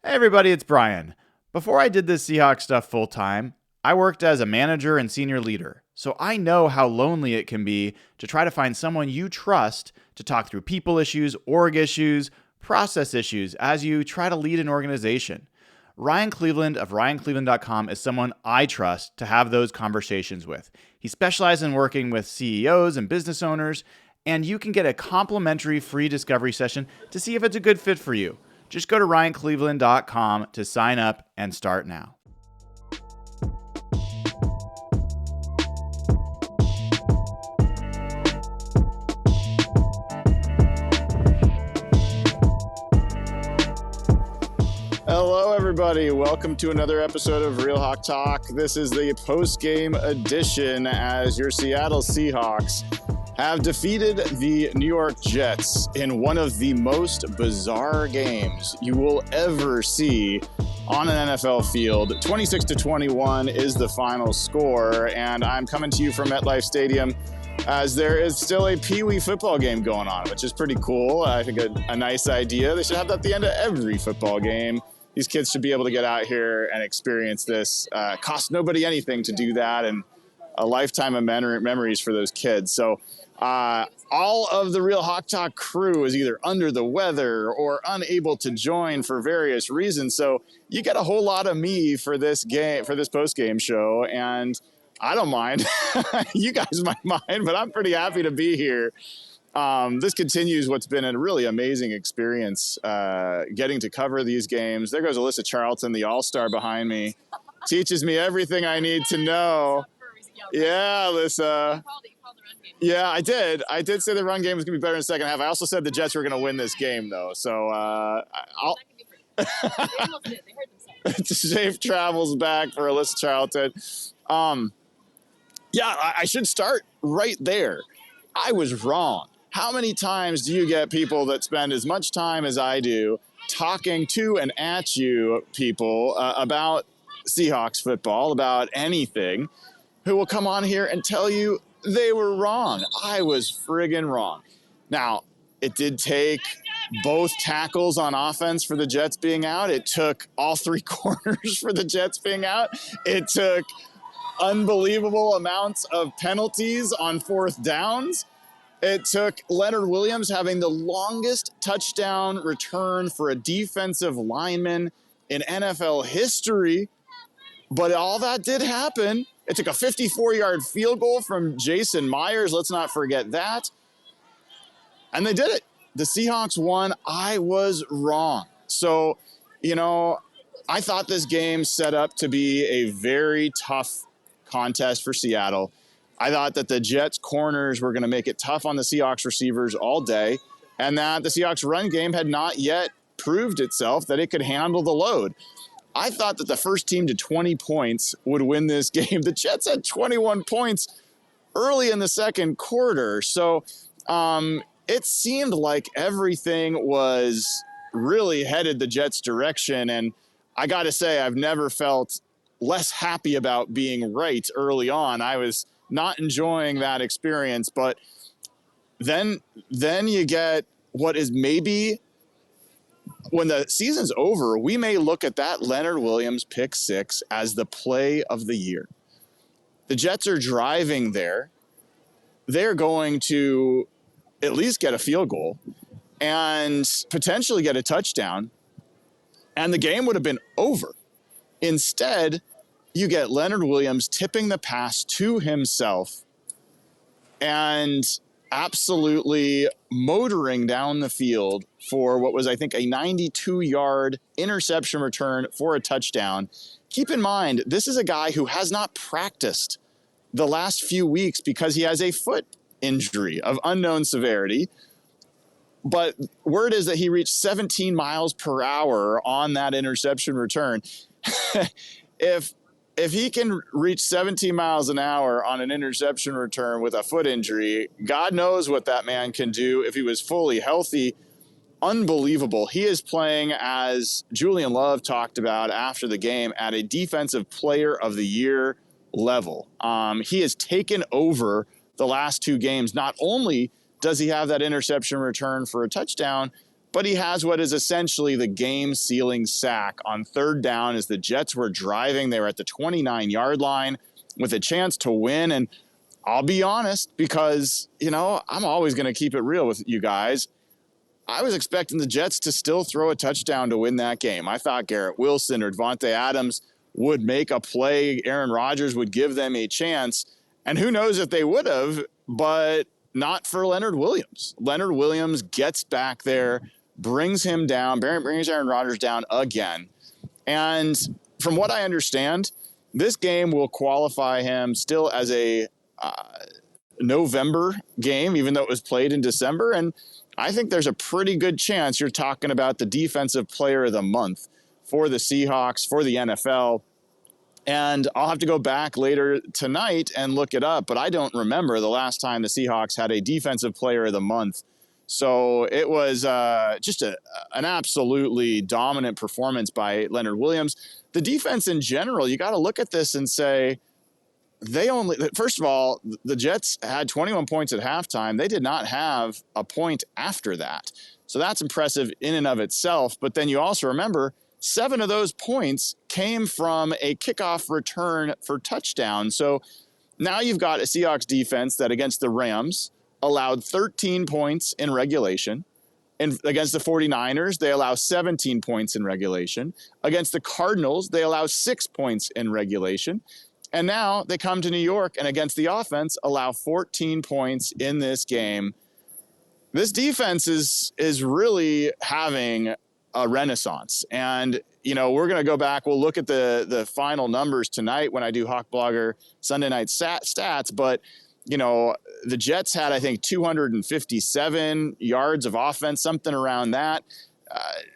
Hey everybody, it's Brian. Before I did this Seahawks stuff full time, I worked as a manager and senior leader, so I know how lonely it can be to try to find someone you trust to talk through people issues, org issues, process issues as you try to lead an organization. Ryan Cleveland of RyanCleveland.com is someone I trust to have those conversations with. He specializes in working with CEOs and business owners, and you can get a complimentary free discovery session to see if it's a good fit for you. Just go to RyanCleveland.com to sign up and start now. Hello, everybody. Welcome to another episode of Real Hawk Talk. This is the post-game edition as your Seattle Seahawks have defeated the New York Jets in one of the most bizarre games you will ever see on an NFL field. 26-21 is the final score, and I'm coming to you from MetLife Stadium as there is still a Pee Wee football game going on, which is pretty cool. I think a nice idea. They should have that at the end of every football game. These kids should be able to get out here and experience this. Cost nobody anything to do that, and a lifetime of memories for those kids. So all of the Real Hawk Talk crew is either under the weather or unable to join for various reasons. So you get a whole lot of me for this game, for this post-game show, and I don't mind. You guys might mind, but I'm pretty happy to be here. This continues what's been a really amazing experience, getting to cover these games. There goes Alyssa Charlton, the all-star behind me. Teaches me everything I need to know. Yeah, Alyssa. Yeah, I did. I did say the run game was going to be better in the second half. I also said the Jets were going to win this game, though. So I'll... Safe travels back for Alyssa Charlton. Yeah, I should start right there. I was wrong. How many times do you get people that spend as much time as I do talking to and at you people about Seahawks football, about anything, who will come on here and tell you they were wrong? I was friggin' wrong. Now, it did take both tackles on offense for the Jets being out. It took all three corners for the Jets being out. It took unbelievable amounts of penalties on fourth downs. It took Leonard Williams having the longest touchdown return for a defensive lineman in NFL history. But all that did happen. It took a 54-yard field goal from Jason Myers. Let's not forget that. And they did it. The Seahawks won. I was wrong. So, I thought this game set up to be a very tough contest for Seattle. I thought that the Jets corners were going to make it tough on the Seahawks receivers all day, and that the Seahawks run game had not yet proved itself that it could handle the load. I thought that the first team to 20 points would win this game. The Jets had 21 points early in the second quarter. So it seemed like everything was really headed the Jets' direction. And I got to say, I've never felt less happy about being right early on. I was not enjoying that experience, but then you get what is maybe, when the season's over, we may look at that Leonard Williams pick six as the play of the year. The Jets are driving there. They're going to at least get a field goal and potentially get a touchdown, and the game would have been over. Instead, you get Leonard Williams tipping the pass to himself and absolutely motoring down the field for what was, I think, a 92-yard interception return for a touchdown. Keep in mind, this is a guy who has not practiced the last few weeks because he has a foot injury of unknown severity. But word is that he reached 17 miles per hour on that interception return. If he can reach 17 miles an hour on an interception return with a foot injury, God knows what that man can do if he was fully healthy. Unbelievable. He is playing, as Julian Love talked about after the game, at a defensive player of the year level. He has taken over the last two games. Not only does he have that interception return for a touchdown, but he has what is essentially the game-sealing sack on third down as the Jets were driving. They were at the 29-yard line with a chance to win, and I'll be honest, because, I'm always going to keep it real with you guys. I was expecting the Jets to still throw a touchdown to win that game. I thought Garrett Wilson or Davante Adams would make a play. Aaron Rodgers would give them a chance. And who knows if they would have, but not for Leonard Williams. Leonard Williams gets back there, brings him down, brings Aaron Rodgers down again. And from what I understand, this game will qualify him still as a November game, even though it was played in December. And I think there's a pretty good chance you're talking about the defensive player of the month for the Seahawks, for the NFL. And I'll have to go back later tonight and look it up, but I don't remember the last time the Seahawks had a defensive player of the month. So it was just an absolutely dominant performance by Leonard Williams. The defense in general, you got to look at this and say, first of all, the Jets had 21 points at halftime. They did not have a point after that. So that's impressive in and of itself. But then you also remember 7 of those points came from a kickoff return for touchdown. So now you've got a Seahawks defense that against the Rams allowed 13 points in regulation. And against the 49ers, they allow 17 points in regulation. Against the Cardinals, they allow 6 points in regulation. And now they come to New York and against the offense allow 14 points in this game. This defense is really having a renaissance. And, we're going to go back. We'll look at the final numbers tonight when I do Hawk Blogger Sunday night stats. But, the Jets had, I think, 257 yards of offense, something around that.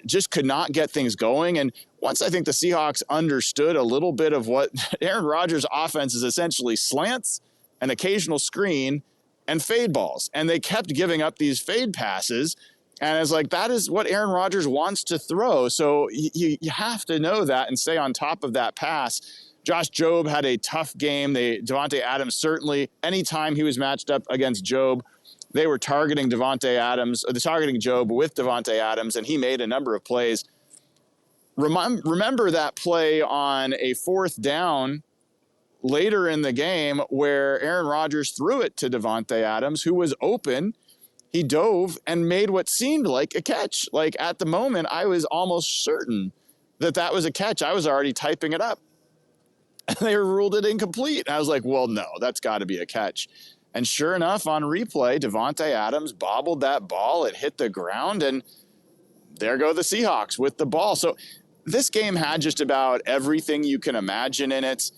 Just could not get things going. And once I think the Seahawks understood a little bit of what Aaron Rodgers' offense is essentially slants, an occasional screen, and fade balls. And they kept giving up these fade passes. And it's like, that is what Aaron Rodgers wants to throw. So you have to know that and stay on top of that pass. Josh Jobe had a tough game. Davante Adams, certainly, anytime he was matched up against Jobe, they were targeting targeting Jobe with Davante Adams, and he made a number of plays. Remember that play on a 4th down later in the game where Aaron Rodgers threw it to Davante Adams, who was open. He dove and made what seemed like a catch. Like, at the moment, I was almost certain that was a catch. I was already typing it up. And they ruled it incomplete. And I was like, well, no, that's got to be a catch. And sure enough, on replay, Davante Adams bobbled that ball. It hit the ground, and there go the Seahawks with the ball. So this game had just about everything you can imagine in it.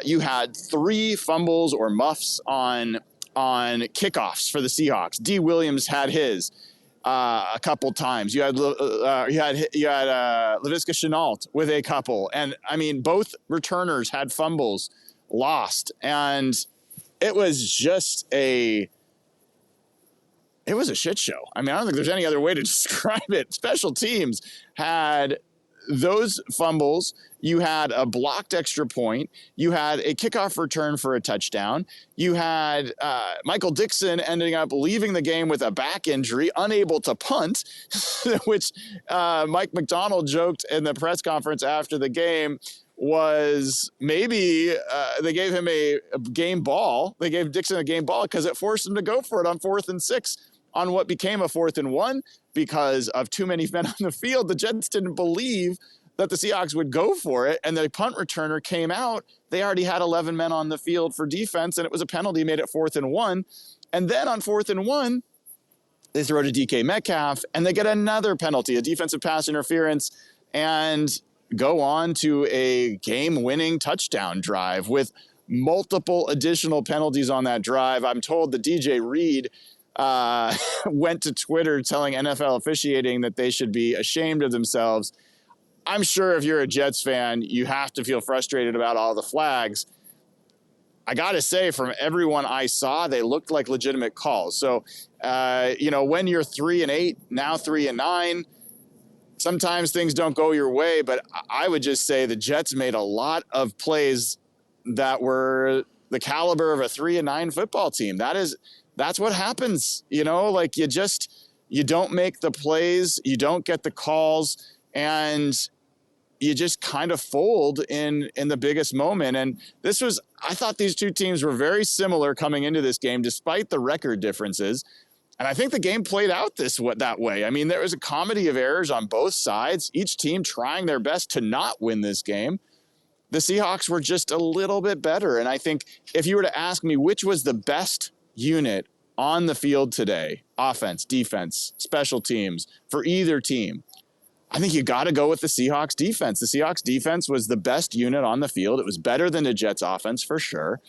You had 3 fumbles or muffs on kickoffs for the Seahawks. D. Williams had his a couple times. You had Laviska Shenault with a couple, and I mean both returners had fumbles lost, and it was just a shit show. I mean, I don't think there's any other way to describe it. Special teams had those fumbles. You had a blocked extra point. You had a kickoff return for a touchdown. You had Michael Dixon ending up leaving the game with a back injury, unable to punt, which Mike McDonald joked in the press conference after the game was maybe they gave him a game ball. They gave Dixon a game ball because it forced him to go for it on 4th and 6 on what became a 4th and 1 because of too many men on the field. The Jets didn't believe that the Seahawks would go for it, and the punt returner came out. They already had 11 men on the field for defense, and it was a penalty made it 4th and 1. And then on 4th and 1, they throw to DK Metcalf, and they get another penalty, a defensive pass interference, and go on to a game-winning touchdown drive with multiple additional penalties on that drive. I'm told that DJ Reed went to Twitter telling NFL officiating that they should be ashamed of themselves. I'm sure if you're a Jets fan, you have to feel frustrated about all the flags. I got to say, from everyone I saw, they looked like legitimate calls. So, when you're 3-8, now 3-9, sometimes things don't go your way, but I would just say the Jets made a lot of plays that were the caliber of a 3-9 football team. That's what happens. you don't make the plays, you don't get the calls, and you just kind of fold in the biggest moment. And I thought these two teams were very similar coming into this game, despite the record differences. And I think the game played out that way. I mean, there was a comedy of errors on both sides, each team trying their best to not win this game. The Seahawks were just a little bit better. And I think if you were to ask me which was the best unit on the field today, offense, defense, special teams, for either team, I think you got to go with the Seahawks defense. The Seahawks defense was the best unit on the field. It was better than the Jets offense for sure.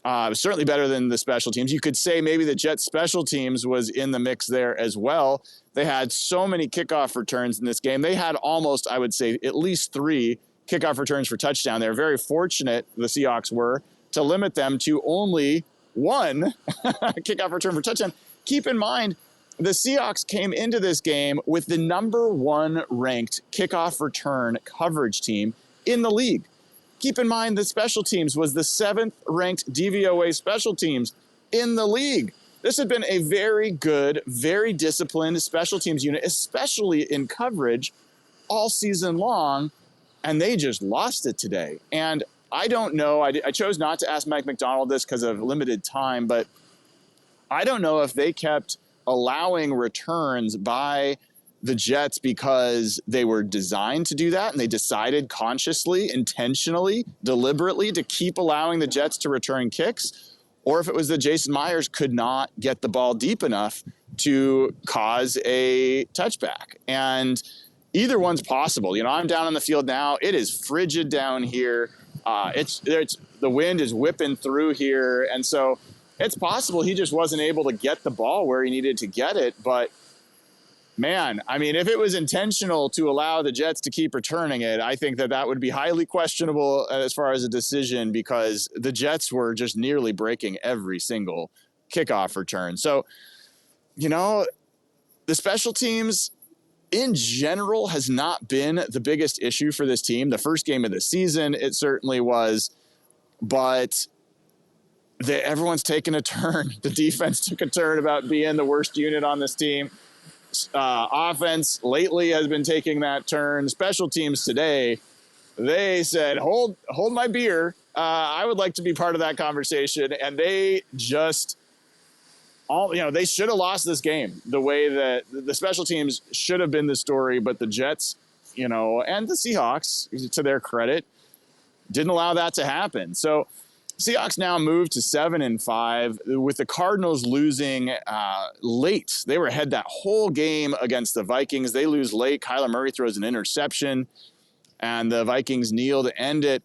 It was certainly better than the special teams. You could say maybe the Jets special teams was in the mix there as well. They had so many kickoff returns in this game. They had almost, I would say, at least 3 kickoff returns for touchdown. They're very fortunate, the Seahawks were, to limit them to only 1 kickoff return for touchdown. Keep in mind, the Seahawks came into this game with the number 1 ranked kickoff return coverage team in the league. Keep in mind the special teams was the 7th ranked DVOA special teams in the league. This had been a very good, very disciplined special teams unit, especially in coverage all season long, and they just lost it today. And I don't know, I chose not to ask Mike McDonald this because of limited time, but I don't know if they kept allowing returns by the Jets because they were designed to do that and they decided consciously, intentionally, deliberately to keep allowing the Jets to return kicks, or if it was that Jason Myers could not get the ball deep enough to cause a touchback. And either one's possible. You know, I'm down on the field now. It is frigid down here. The wind is whipping through here. And so it's possible he just wasn't able to get the ball where he needed to get it. But, man, I mean, if it was intentional to allow the Jets to keep returning it, I think that would be highly questionable as far as a decision because the Jets were just nearly breaking every single kickoff return. So, you know, the special teams in general has not been the biggest issue for this team. The first game of the season, it certainly was, but everyone's taken a turn. The defense took a turn about being the worst unit on this team. Offense lately has been taking that turn. Special teams today, they said, hold my beer. I would like to be part of that conversation. And they just they should have lost this game the way that the special teams should have been the story, but the Jets, and the Seahawks, to their credit, didn't allow that to happen. So Seahawks now move to 7-5 with the Cardinals losing late. They were ahead that whole game against the Vikings. They lose late. Kyler Murray throws an interception, and the Vikings kneel to end it.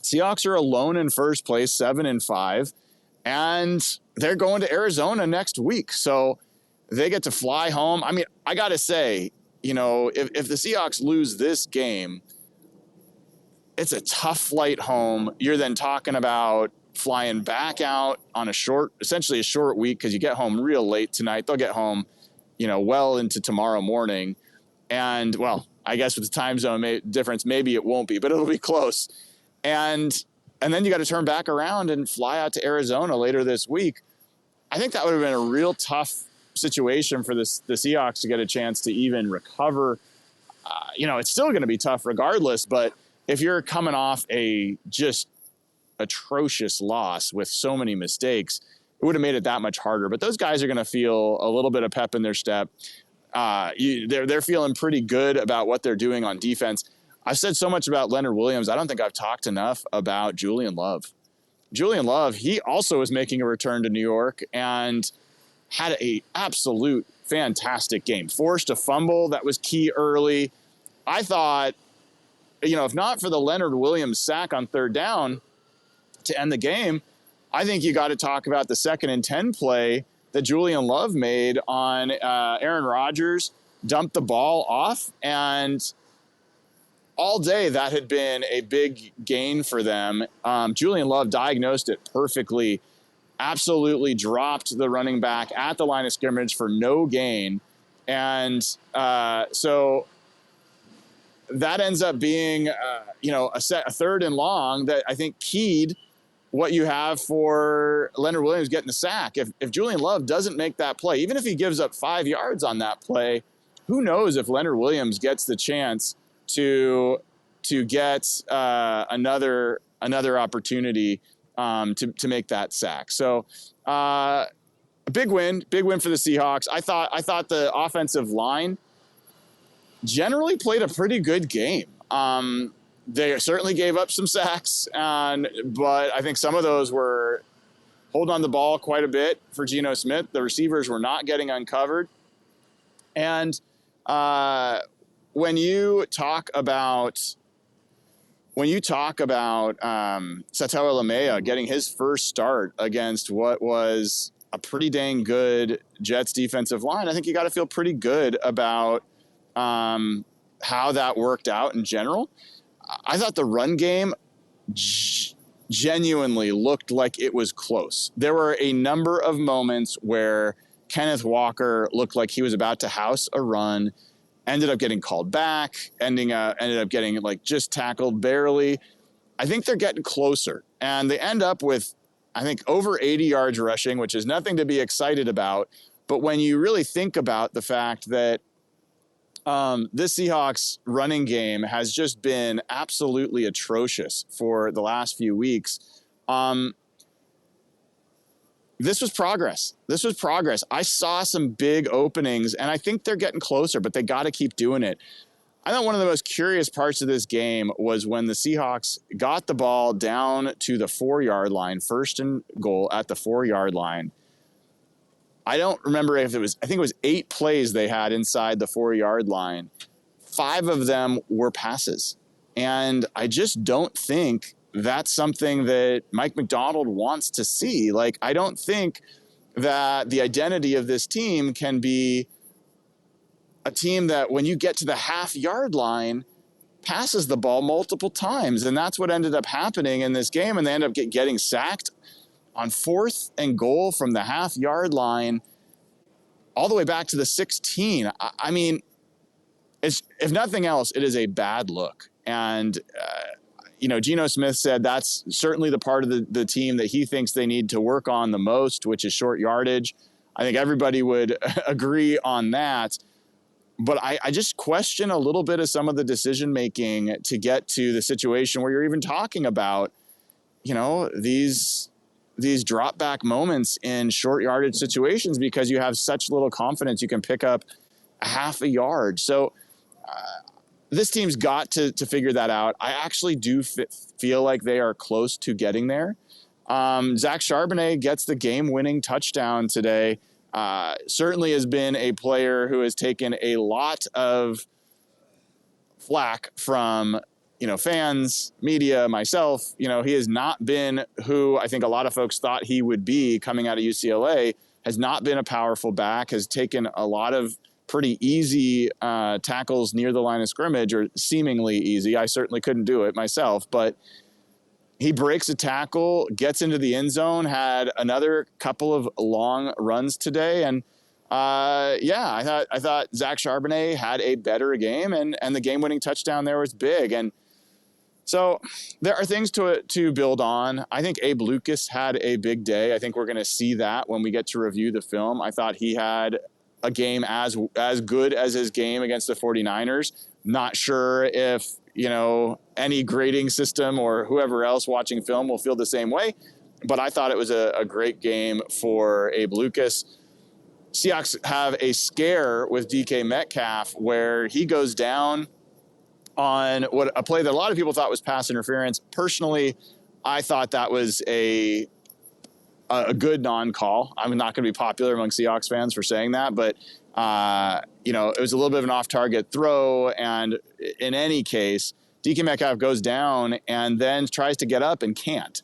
Seahawks are alone in first place, 7-5, and they're going to Arizona next week. So they get to fly home. I mean, I got to say, if the Seahawks lose this game, it's a tough flight home. You're then talking about flying back out on essentially a short week because you get home real late tonight. They'll get home, well into tomorrow morning. And, well, I guess with the time zone difference, maybe it won't be, but it'll be close. And then you got to turn back around and fly out to Arizona later this week. I think that would have been a real tough situation for the Seahawks to get a chance to even recover. It's still going to be tough regardless, but if you're coming off a just atrocious loss with so many mistakes, it would have made it that much harder. But those guys are going to feel a little bit of pep in their step. They're feeling pretty good about what they're doing on defense. I've said so much about Leonard Williams. I don't think I've talked enough about Julian Love. Julian Love, he also is making a return to New York and had a absolute fantastic game. Forced a fumble that was key early. I thought, if not for the Leonard Williams sack on third down to end the game, I think you got to talk about the 2nd and 10 play that Julian Love made on Aaron Rodgers, dumped the ball off, and all day that had been a big gain for them. Julian Love diagnosed it perfectly, absolutely dropped the running back at the line of scrimmage for no gain. And so that ends up being, a 3rd and long that I think keyed what you have for Leonard Williams getting the sack. If Julian Love doesn't make that play, even if he gives up 5 yards on that play, who knows if Leonard Williams gets the chance to get another opportunity to make that sack. So a big win for the Seahawks. I thought the offensive line generally played a pretty good game. They certainly gave up some sacks, but I think some of those were holding on the ball quite a bit for Geno Smith. The receivers were not getting uncovered. And when you talk about Satao Lamea getting his first start against what was a pretty dang good Jets defensive line, I think you got to feel pretty good about how that worked out in general. I thought the run game genuinely looked like it was close. There were a number of moments where Kenneth Walker looked like he was about to house a run, ended up getting called back, ended up getting like just tackled barely. I think they're getting closer, and they end up with, I think, over 80 yards rushing, which is nothing to be excited about. But when you really think about the fact that this Seahawks running game has just been absolutely atrocious for the last few weeks. This was progress. I saw some big openings, and I think they're getting closer, but they got to keep doing it. I thought one of the most curious parts of this game was when the Seahawks got the ball down to the 4-yard line, first and goal at the 4-yard line. I don't remember if I think it was 8 plays they had inside the 4-yard line. 5 of them were passes. And I just don't think that's something that Mike Macdonald wants to see. Like, I don't think that the identity of this team can be a team that when you get to the half-yard line, passes the ball multiple times. And that's what ended up happening in this game. And they end up getting sacked on 4th and goal from the half-yard line all the way back to the 16. I mean, if nothing else, it is a bad look. And, Geno Smith said that's certainly the part of the team that he thinks they need to work on the most, which is short yardage. I think everybody would agree on that. But I just question a little bit of some of the decision-making to get to the situation where you're even talking about, these drop back moments in short yardage situations because you have such little confidence you can pick up a half a yard. So this team's got to figure that out. I actually do feel like they are close to getting there. Zach Charbonnet gets the game-winning touchdown today. Certainly has been a player who has taken a lot of flack from fans, media, myself. He has not been who I think a lot of folks thought he would be coming out of UCLA, has not been a powerful back, has taken a lot of pretty easy tackles near the line of scrimmage, or seemingly easy. I certainly couldn't do it myself, but he breaks a tackle, gets into the end zone, had another couple of long runs today. And I thought Zach Charbonnet had a better game, and the game-winning touchdown there was big. And so there are things to build on. I think Abe Lucas had a big day. I think we're going to see that when we get to review the film. I thought he had a game as good as his game against the 49ers. Not sure if, any grading system or whoever else watching film will feel the same way, but I thought it was a great game for Abe Lucas. Seahawks have a scare with DK Metcalf where he goes down on a play that a lot of people thought was pass interference. Personally, I thought that was a good non-call. I'm not going to be popular among Seahawks fans for saying that, but it was a little bit of an off-target throw. And in any case, DK Metcalf goes down and then tries to get up and can't.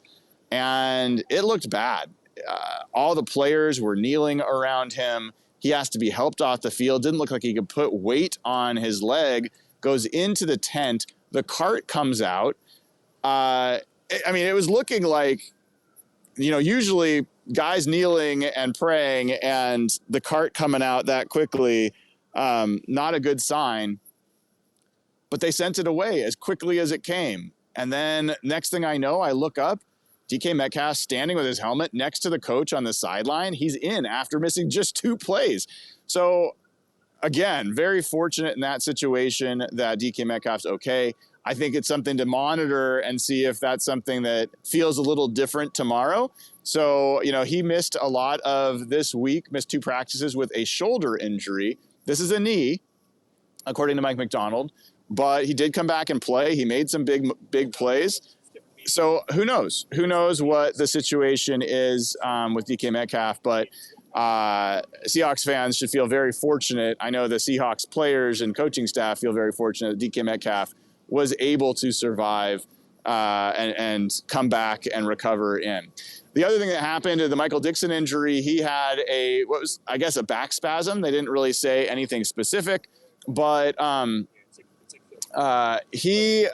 And it looked bad. All the players were kneeling around him. He has to be helped off the field. Didn't look like he could put weight on his leg. Goes into the tent. The cart comes out. It was looking like, usually guys kneeling and praying and the cart coming out that quickly, not a good sign. But they sent it away as quickly as it came. And then next thing I know, I look up, DK Metcalf standing with his helmet next to the coach on the sideline. He's in after missing just 2 plays. So, again, very fortunate in that situation that DK Metcalf's okay. I think it's something to monitor and see if that's something that feels a little different tomorrow. So, he missed a lot of this week, missed 2 practices with a shoulder injury. This is a knee, according to Mike Macdonald, but he did come back and play. He made some big plays. So who knows? Who knows what the situation is with DK Metcalf, but Seahawks fans should feel very fortunate. I know the Seahawks players and coaching staff feel very fortunate that DK Metcalf was able to survive and come back and recover in. The other thing that happened, the Michael Dixon injury, he had a back spasm. They didn't really say anything specific, but he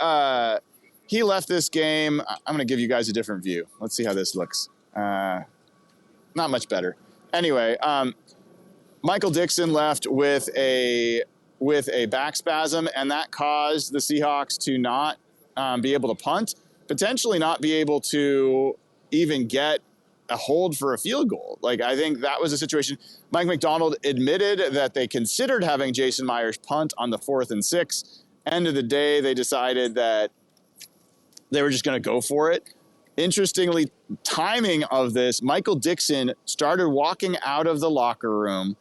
left this game. I'm going to give you guys a different view. Let's see how this looks. Not much better. Anyway, Michael Dixon left with a back spasm, and that caused the Seahawks to not be able to punt, potentially not be able to even get a hold for a field goal. Like, I think that was a situation. Mike Macdonald admitted that they considered having Jason Myers punt on the 4th and 6. End of the day, they decided that they were just going to go for it. Interestingly, timing of this, Michael Dixon started walking out of the locker room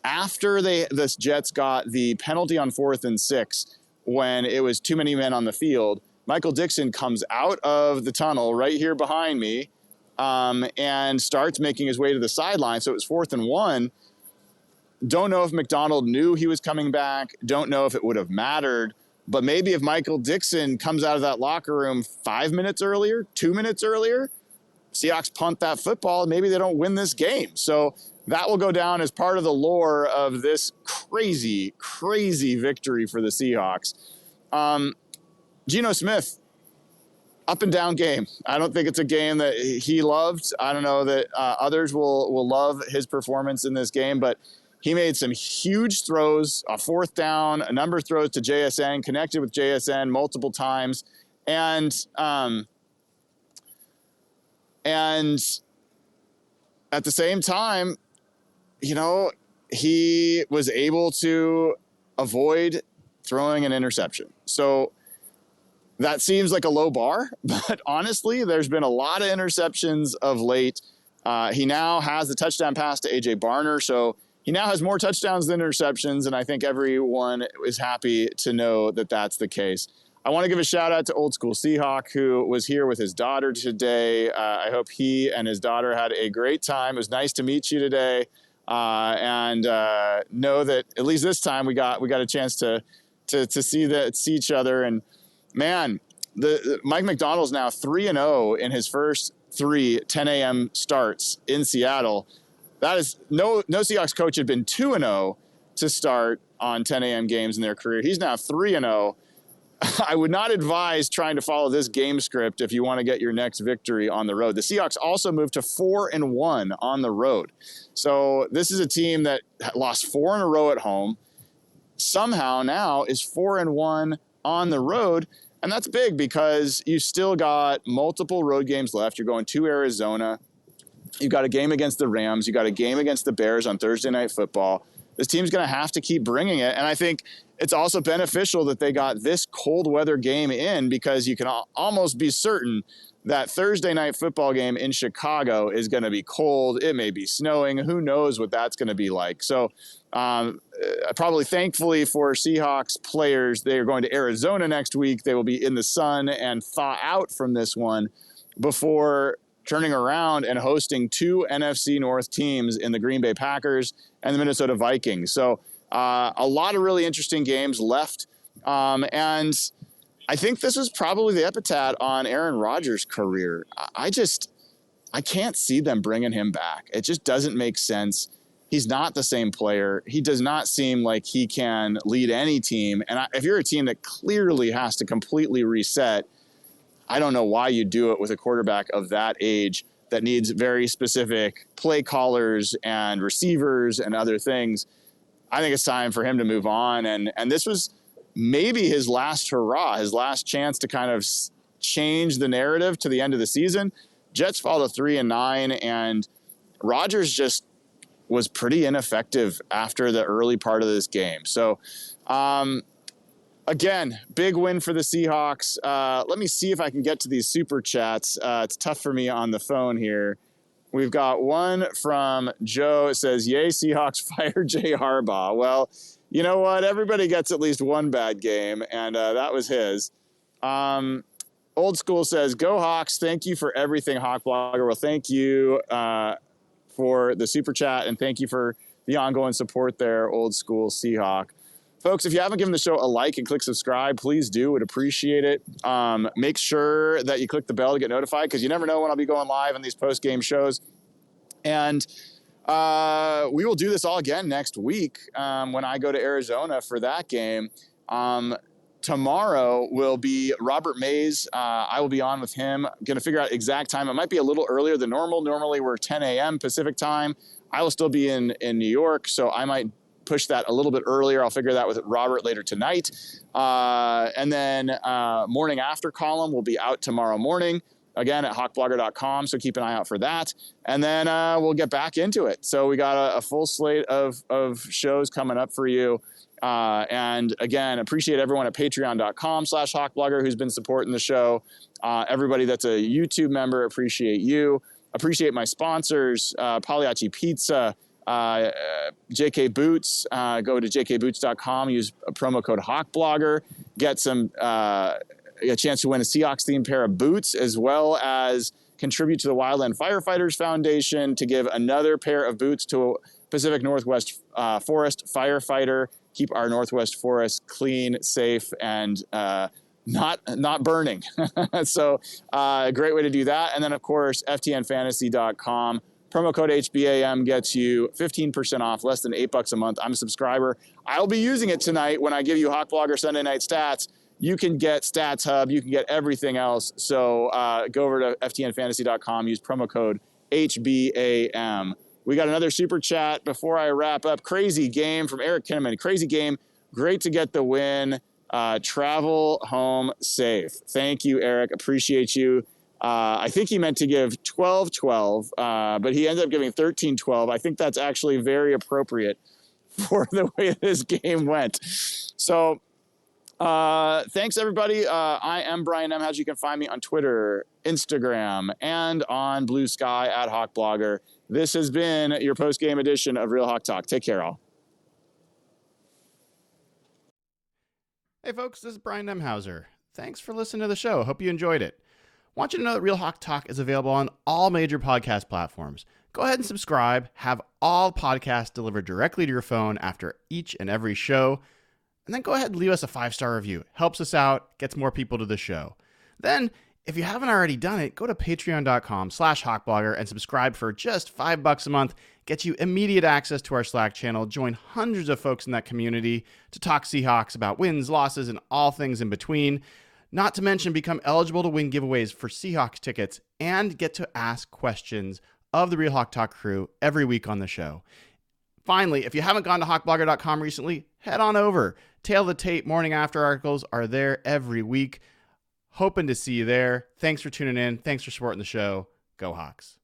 after the Jets got the penalty on 4th and 6 when it was too many men on the field. Michael Dixon comes out of the tunnel right here behind me and starts making his way to the sideline. So it was 4th and 1. Don't know if Macdonald knew he was coming back. Don't know if it would have mattered. But maybe if Michael Dixon comes out of that locker room 5 minutes earlier, 2 minutes earlier, Seahawks punt that football, and maybe they don't win this game. So that will go down as part of the lore of this crazy, crazy victory for the Seahawks. Geno Smith, up and down game. I don't think it's a game that he loved. I don't know that others will love his performance in this game, but he made some huge throws, a 4th down, a number of throws to JSN, connected with JSN multiple times. And at the same time, he was able to avoid throwing an interception. So that seems like a low bar, but honestly, there's been a lot of interceptions of late. He now has the touchdown pass to A.J. Barner, so he now has more touchdowns than interceptions, and I think everyone is happy to know that that's the case. I want to give a shout out to Old School Seahawk, who was here with his daughter today. I hope he and his daughter had a great time. It was nice to meet you today, and know that at least this time we got a chance to see each other. And man, the Mike Macdonald's now 3-0 in his first 3 10 a.m. starts in Seattle. That is no Seahawks coach had been 2-0 to start on 10 a.m. games in their career. He's now 3-0. I would not advise trying to follow this game script if you want to get your next victory on the road. The Seahawks also moved to 4-1 on the road. So this is a team that lost 4 in a row at home. Somehow now is 4-1 on the road. And that's big because you still got multiple road games left. You're going to Arizona. You've got a game against the Rams. You got a game against the Bears on Thursday Night Football. This team's going to have to keep bringing it. And I think it's also beneficial that they got this cold weather game in because you can almost be certain that Thursday Night Football game in Chicago is going to be cold. It may be snowing. Who knows what that's going to be like. So probably thankfully for Seahawks players, they are going to Arizona next week. They will be in the sun and thaw out from this one before turning around and hosting 2 NFC North teams in the Green Bay Packers and the Minnesota Vikings. So a lot of really interesting games left. And I think this is probably the epitaph on Aaron Rodgers' career. I can't see them bringing him back. It just doesn't make sense. He's not the same player. He does not seem like he can lead any team. And if you're a team that clearly has to completely reset, I don't know why you do it with a quarterback of that age that needs very specific play callers and receivers and other things. I think it's time for him to move on. And this was maybe his last hurrah, his last chance to kind of change the narrative to the end of the season. Jets fall to 3-9, and Rodgers just was pretty ineffective after the early part of this game. So, again, big win for the Seahawks. Let me see if I can get to these super chats. It's tough for me on the phone here. We've got one from Joe. It says, "Yay, Seahawks, fire Jay Harbaugh." Well, you know what? Everybody gets at least one bad game, and that was his. Old School says, "Go Hawks. Thank you for everything, Hawk Blogger." Well, thank you for the super chat, and thank you for the ongoing support there, Old School Seahawk. Folks, if you haven't given the show a like and click subscribe, please do. Would appreciate it. Make sure that you click the bell to get notified, because you never know when I'll be going live on these post-game shows. And we will do this all again next week when I go to Arizona for that game. Tomorrow will be Robert Mays. I will be on with him. Going to figure out exact time. It might be a little earlier than normal. Normally we're 10 a.m. Pacific time. I will still be in New York, so I might push that a little bit earlier. I'll figure that with Robert later tonight. And then morning after column will be out tomorrow morning, again at hawkblogger.com, so keep an eye out for that. And then we'll get back into it. So we got a full slate of shows coming up for you. And again, appreciate everyone at patreon.com/hawkblogger who's been supporting the show. Everybody that's a YouTube member, appreciate you. Appreciate my sponsors, Pagliacci Pizza, JK Boots. Go to jkboots.com, use a promo code HawkBlogger, get a chance to win a Seahawks themed pair of boots, as well as contribute to the Wildland Firefighters Foundation to give another pair of boots to a Pacific Northwest Forest firefighter. Keep our Northwest Forest clean, safe, and not burning. So great way to do that. And then, of course, ftnfantasy.com. Promo code HBAM gets you 15% off, less than $8 a month. I'm a subscriber. I'll be using it tonight when I give you Hawk Blogger Sunday Night Stats. You can get Stats Hub. You can get everything else. So go over to ftnfantasy.com. Use promo code HBAM. We got another super chat before I wrap up. Crazy game from Eric Kinnaman. Crazy game. Great to get the win. Travel home safe. Thank you, Eric. Appreciate you. I think he meant to give 12-12, but he ended up giving 13-12. I think that's actually very appropriate for the way this game went. So thanks, everybody. I am Brian M. How's you can find me on Twitter, Instagram, and on Blue Sky at Hawk Blogger. This has been your post-game edition of Real Hawk Talk. Take care, all. Hey, folks, this is Brian Nemhauser. Thanks for listening to the show. Hope you enjoyed it. Want you to know that Real Hawk Talk is available on all major podcast platforms. Go ahead and subscribe. Have all podcasts delivered directly to your phone after each and every show. And then go ahead and leave us a 5-star review. It helps us out, gets more people to the show. Then, if you haven't already done it, go to patreon.com/hawkblogger and subscribe for just $5 a month. Gets you immediate access to our Slack channel. Join hundreds of folks in that community to talk Seahawks about wins, losses, and all things in between. Not to mention, become eligible to win giveaways for Seahawks tickets and get to ask questions of the Real Hawk Talk crew every week on the show. Finally, if you haven't gone to hawkblogger.com recently, head on over. Tail the Tape morning after articles are there every week. Hoping to see you there. Thanks for tuning in. Thanks for supporting the show. Go Hawks.